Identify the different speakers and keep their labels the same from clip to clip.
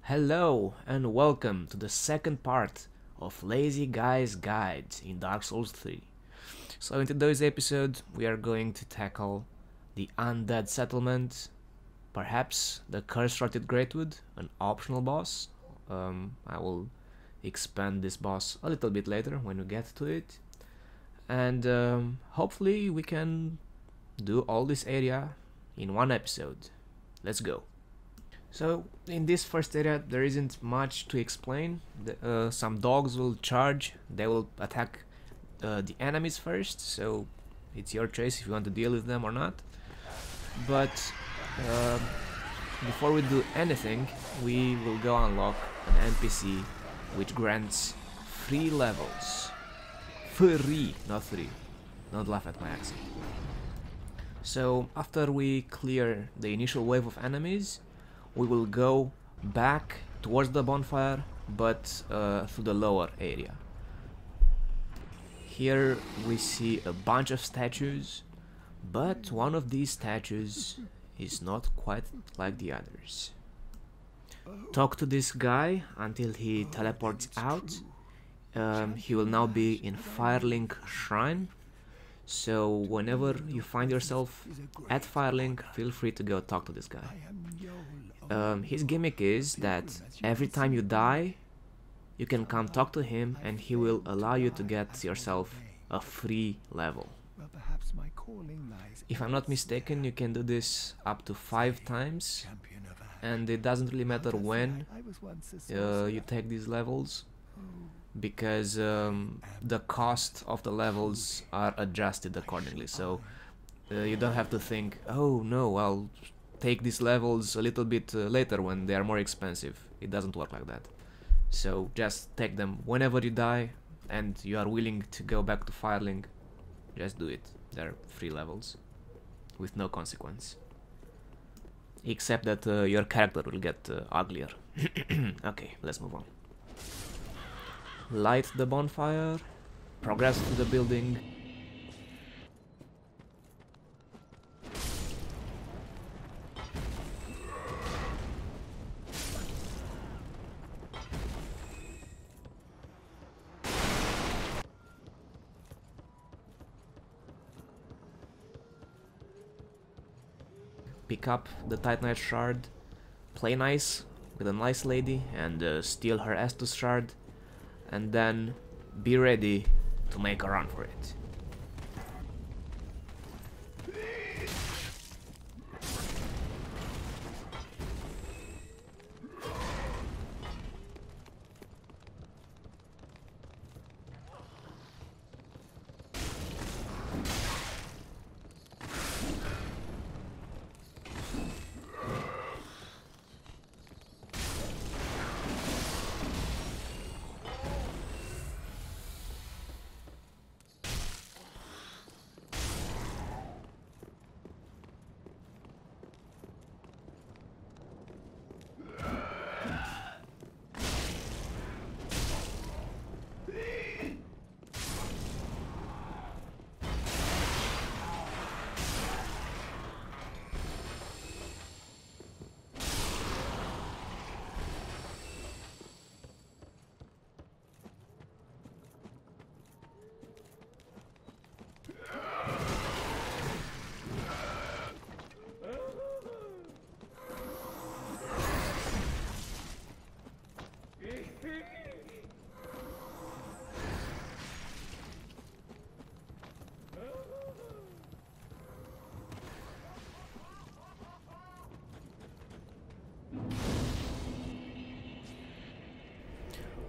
Speaker 1: Hello and welcome to the second part of Lazy Guy's Guide in Dark Souls 3. So in today's episode we are going to tackle the Undead Settlement, perhaps the Curse-Rotted Greatwood, an optional boss. I will expand this boss a little bit later when we get to it. And hopefully we can do all this area in one episode. Let's go. So in this first area there isn't much to explain. Some dogs will charge, they will attack the enemies first, so it's your choice if you want to deal with them or not. But before we do anything, we will go unlock an NPC which grants 3 levels. Free, not 3. Don't laugh at my accent. So after we clear the initial wave of enemies, we will go back towards the bonfire, but through the lower area. Here we see a bunch of statues, but one of these statues is not quite like the others. Talk to this guy until he teleports out. He will now be in Firelink Shrine, so whenever you find yourself at Firelink, feel free to go talk to this guy. His gimmick is that every time you die, you can come talk to him and he will allow you to get yourself a free level. If I'm not mistaken, you can do this up to 5 times, and it doesn't really matter when you take these levels, because the cost of the levels are adjusted accordingly, so you don't have to think, oh no, I'll take these levels a little bit later when they are more expensive. It doesn't work like that. So just take them whenever you die and you are willing to go back to Firelink, just do it. They're free levels with no consequence, except that your character will get uglier. Okay, let's move on. Light the bonfire, progress to the building. Pick up the Titanite shard, play nice with a nice lady and steal her estus shard, and then be ready to make a run for it.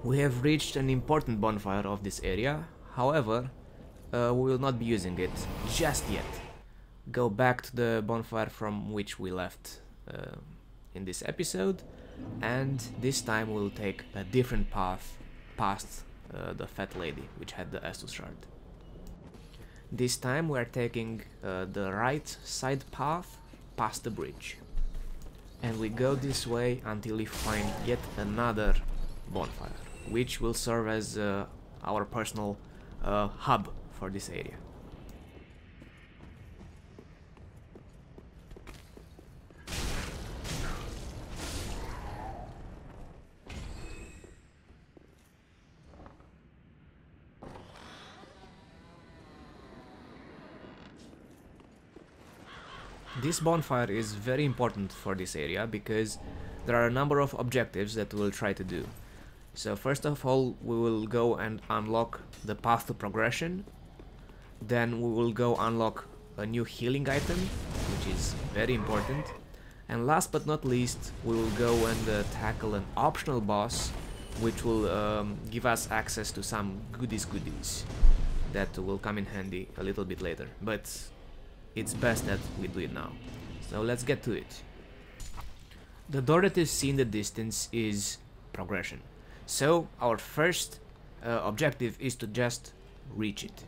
Speaker 1: We have reached an important bonfire of this area, however, we will not be using it just yet. Go back to the bonfire from which we left in this episode, and this time we'll take a different path past the fat lady which had the estus shard. This time we are taking the right side path past the bridge, and we go this way until we find yet another bonfire, which will serve as our personal hub for this area. This bonfire is very important for this area because there are a number of objectives that we'll try to do. So first of all, we will go and unlock the path to progression. Then we will go unlock a new healing item, which is very important. And last but not least, we will go and tackle an optional boss, which will give us access to some goodies that will come in handy a little bit later. But it's best that we do it now. So let's get to it. The door that you see in the distance is progression. So our first objective is to just reach it.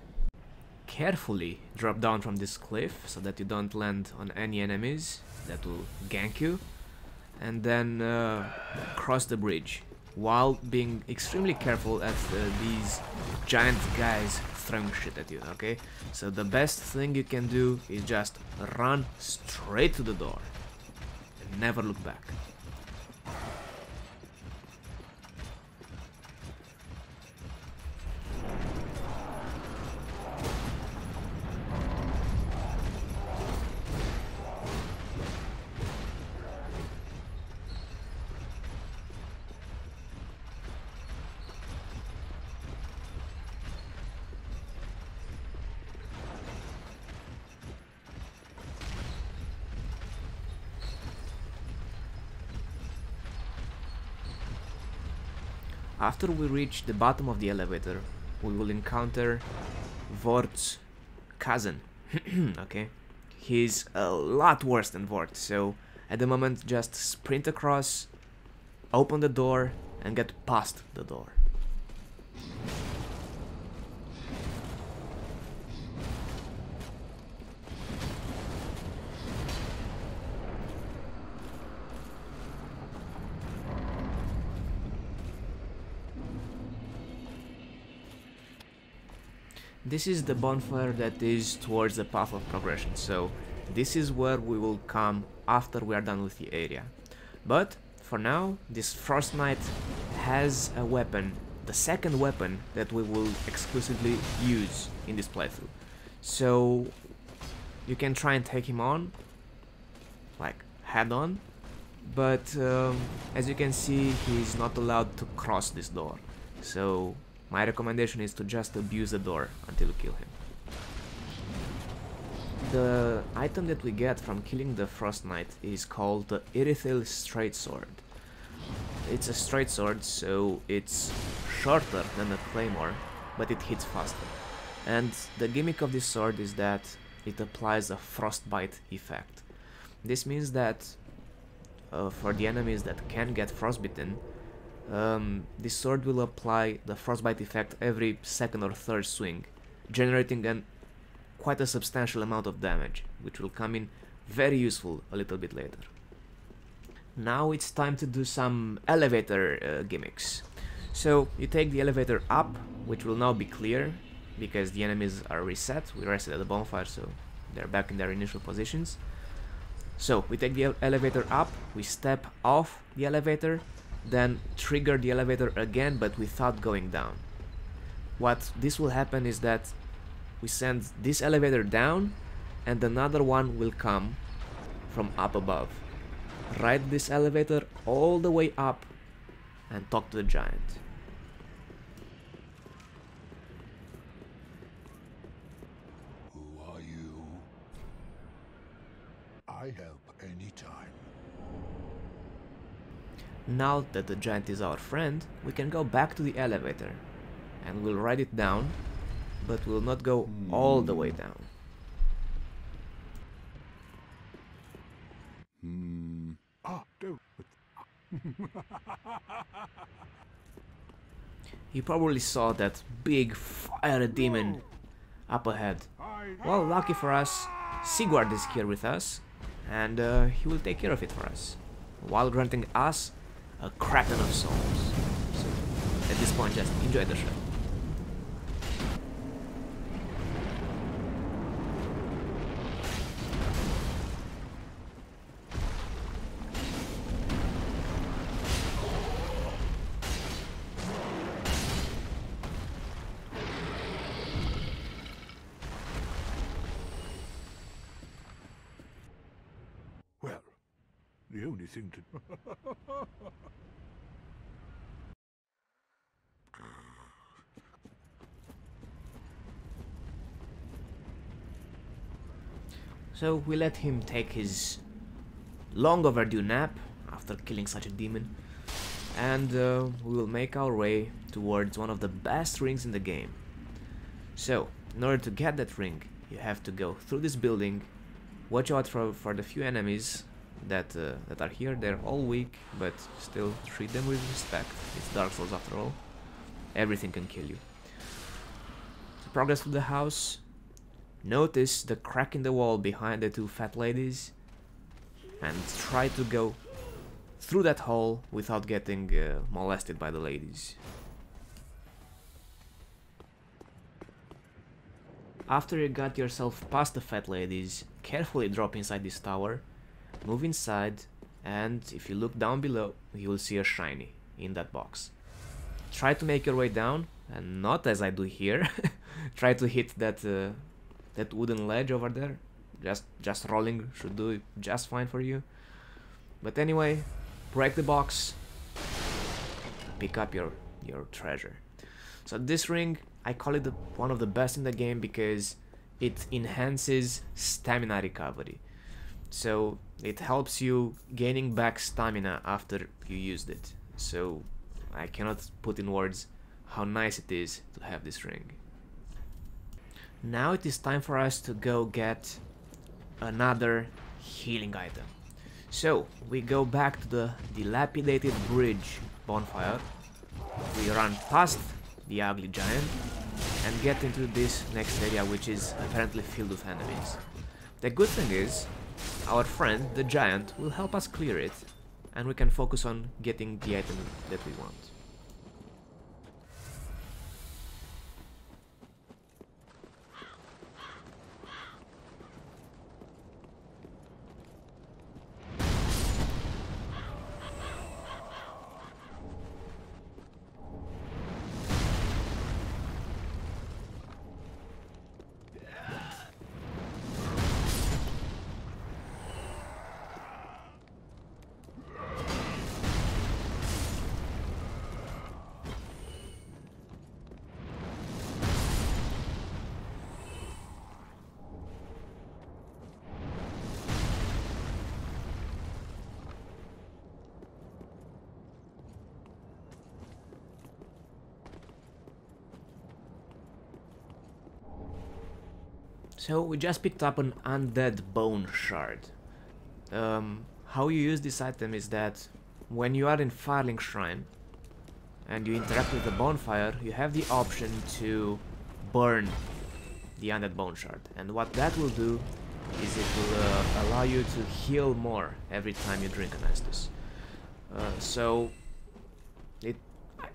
Speaker 1: Carefully drop down from this cliff so that you don't land on any enemies that will gank you, and then cross the bridge while being extremely careful at these giant guys throwing shit at you, okay? So the best thing you can do is just run straight to the door and never look back. After we reach the bottom of the elevator, we will encounter Vort's cousin. Okay? He's a lot worse than Vort, so at the moment just sprint across, open the door, and get past the door. This is the bonfire that is towards the path of progression, so this is where we will come after we are done with the area. But for now, this Frost Knight has a weapon, the second weapon that we will exclusively use in this playthrough. So you can try and take him on, like head on, but as you can see, he's not allowed to cross this door. So my recommendation is to just abuse the door until you kill him. The item that we get from killing the Frost Knight is called the Irithyll Straight Sword. It's a straight sword, so it's shorter than a claymore, but it hits faster. And the gimmick of this sword is that it applies a frostbite effect. This means that for the enemies that can get frostbitten, this sword will apply the frostbite effect every second or third swing, generating quite a substantial amount of damage, which will come in very useful a little bit later. Now it's time to do some elevator gimmicks. So you take the elevator up, which will now be clear because the enemies are reset. We rested at the bonfire, so they're back in their initial positions. So we take the elevator up, we step off the elevator, then trigger the elevator again, but without going down. What this will happen is that we send this elevator down and another one will come from up above. Ride this elevator all the way up and talk to the giant.
Speaker 2: Who are you? I help anytime.
Speaker 1: Now that the giant is our friend, we can go back to the elevator and we'll ride it down, but we'll not go all the way down.
Speaker 2: Don't.
Speaker 1: You probably saw that big fire demon up ahead. Well, lucky for us, Sigurd is here with us, and he will take care of it for us, while granting us a kraken of souls. So, at this point, just enjoy the show.
Speaker 2: the only thing to...
Speaker 1: So we let him take his long overdue nap after killing such a demon, and we will make our way towards one of the best rings in the game. So, in order to get that ring, you have to go through this building, watch out for the few enemies that are here. They're all weak, but still treat them with respect. It's Dark Souls after all. Everything can kill you. To progress through the house, notice the crack in the wall behind the two fat ladies, and try to go through that hole without getting molested by the ladies. After you got yourself past the fat ladies, carefully drop inside this tower, move inside, and if you look down below, you will see a shiny in that box. Try to make your way down, and not as I do here. Try to hit that that wooden ledge over there. Just rolling should do it just fine for you. But anyway, break the box, pick up your treasure. So this ring, I call it one of the best in the game because it enhances stamina recovery. So it helps you gaining back stamina after you used it. So I cannot put in words how nice it is to have this ring. Now it is time for us to go get another healing item. So we go back to the dilapidated bridge bonfire. We run past the ugly giant and get into this next area, which is apparently filled with enemies. The good thing is, our friend, the giant, will help us clear it, and we can focus on getting the item that we want. So we just picked up an undead bone shard. How you use this item is that when you are in Firelink Shrine and you interact with the bonfire, you have the option to burn the undead bone shard. And what that will do is it will allow you to heal more every time you drink an estus. So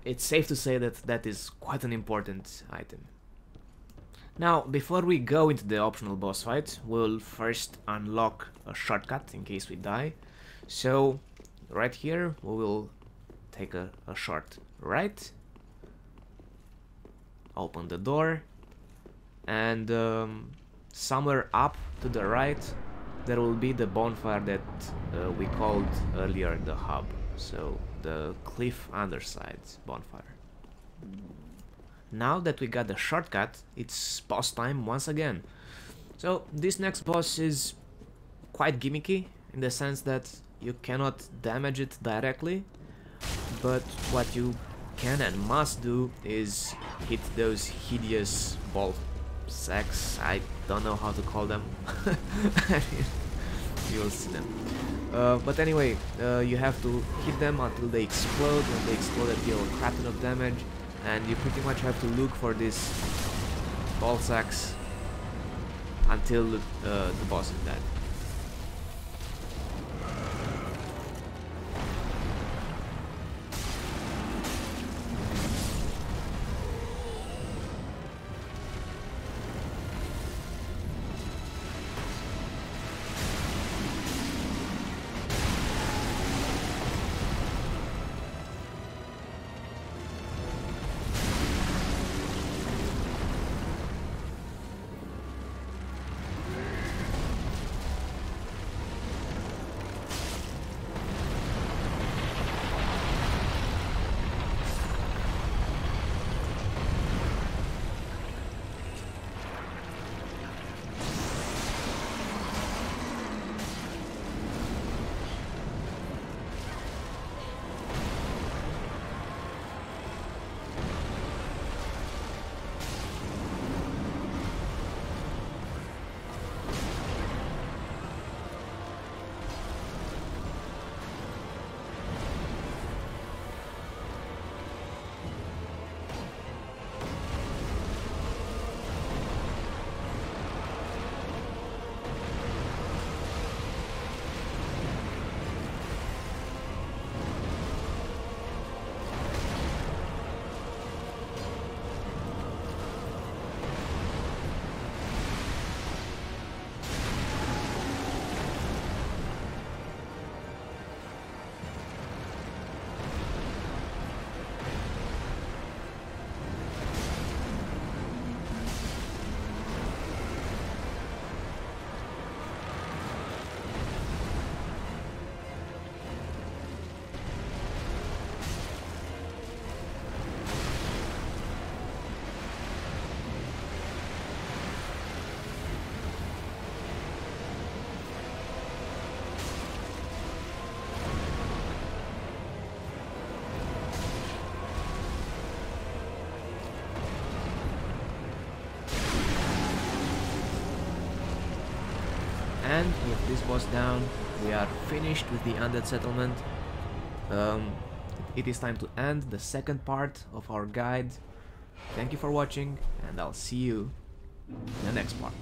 Speaker 1: it's safe to say that that is quite an important item. Now, before we go into the optional boss fight, we'll first unlock a shortcut in case we die. So, right here, we will take a short right, open the door, and somewhere up to the right, there will be the bonfire that we called earlier the hub. So, the cliff underside bonfire. Now that we got the shortcut, it's boss time once again. So this next boss is quite gimmicky in the sense that you cannot damage it directly, but what you can and must do is hit those hideous ball sacks. I don't know how to call them. You'll see them. But anyway, you have to hit them until they explode. When they explode, they deal a crap ton of damage. And you pretty much have to look for these ball sacks until the boss is dead. And with this boss down, we are finished with the Undead Settlement. It is time to end the second part of our guide. Thank you for watching, and I'll see you in the next part.